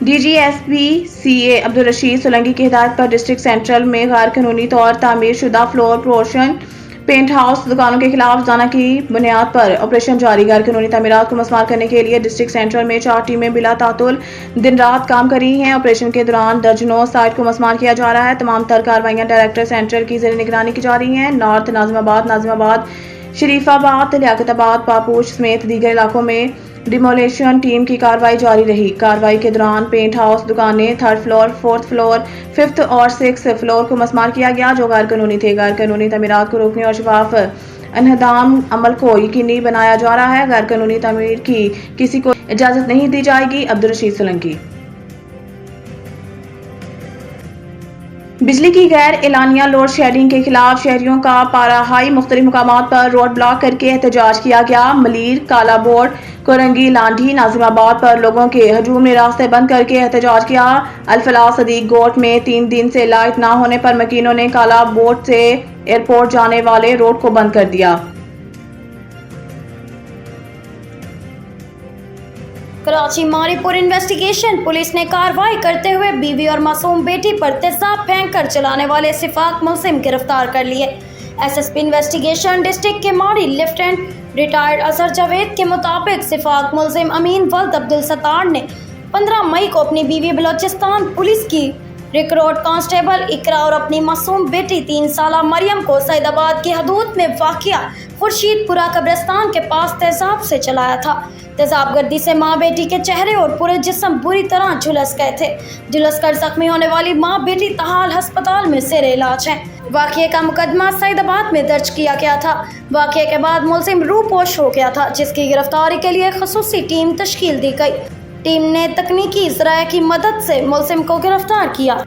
DGSP CA Abdul Rashid Solanki की हिदायत पर डिस्ट्रिक्ट सेंट्रल में गैर कानूनी तौर तामीर शुदा फ्लोर पोर्शन पेंट हाउस दुकानों के खिलाफ रोजाना की बुनियाद पर ऑपरेशन जारी। गैर कानूनी तामीरात को मस्मार करने के लिए डिस्ट्रिक्ट सेंट्रल में 4 टीमें बिला तातुल दिन रात काम कर रही हैं। ऑपरेशन के दौरान दर्जनों साइट को मस्मार किया जा रहा है। तमाम तर कार्रवाइयां डायरेक्टर सेंट्रल की ज़ेर निगरानी की जा रही हैं। नॉर्थ नाजिमाबाद, शरीफाबाद, लियाकताबाद, पापूच समेत दीगर इलाकों में डिमोलेशन टीम की कार्रवाई जारी रही। कार्रवाई के दौरान पेंट हाउस दुकानें 3rd floor, 4th floor, 5th और 6th फ्लोर को मस्मार किया गया जो गैर कानूनी थे। गैर कानूनी तमीरात को रोकने और शफाफ अनहदाम अमल को यकीनी बनाया जा रहा है। गैर कानूनी तमीर की किसी को इजाजत नहीं दी जाएगी। अब्दुल रशीद सोलंकी। बिजली की गैर एलानिया लोड शेडिंग के खिलाफ शहरियों का पारा हाई मुख्तलिफ मुकामात पर रोड ब्लॉक करके एहतजाज किया गया। मलीर, काला बोर्ड, कोरंगी, लांढी, नाजिमाबाद पर लोगों के हजूम ने रास्ते बंद करके एहतजाज किया। अल-फलाह सदीक गोट में 3 दिन से लाइट न होने पर मकीनों ने काला बोर्ड से एयरपोर्ट जाने वाले रोड को बंद कर दिया। कराची मारीपुर इन्वेस्टिगेशन पुलिस ने कार्रवाई करते हुए बीवी और मासूम बेटी पर तेजाब फेंककर चलाने वाले सिफाक मुलजिम गिरफ्तार कर लिए। SSP इन्वेस्टिगेशन डिस्ट्रिक्ट के मारी लेफ्टिनेंट रिटायर्ड असर जावेद के मुताबिक सिफाक मुलजिम अमीन वल्द अब्दुल सत्तार ने 15 मई को अपनी बीवी बलोचिस्तान पुलिस की रिक्रूट कांस्टेबल इकरा और अपनी मासूम बेटी 3 साला मरियम को सईदाबाद की हदूद में वाक़िया खुर्शीदपुरा कब्रिस्तान के पास तेजाब से चलाया था। तेजाब गर्दी से माँ बेटी के चेहरे और पूरे जिस्म बुरी तरह झुलस गए थे। झुलस कर जख्मी होने वाली माँ बेटी तहाल अस्पताल में जेर इलाज है। वाक़ये का मुकदमा सईदाबाद में दर्ज किया गया था। वाक़ये के बाद मुलजिम रूपोश हो गया था जिसकी गिरफ्तारी के लिए खसूसी टीम तश्कील दी गई। टीम ने तकनीकी ज़राए की मदद से मुलजिम को गिरफ्तार किया।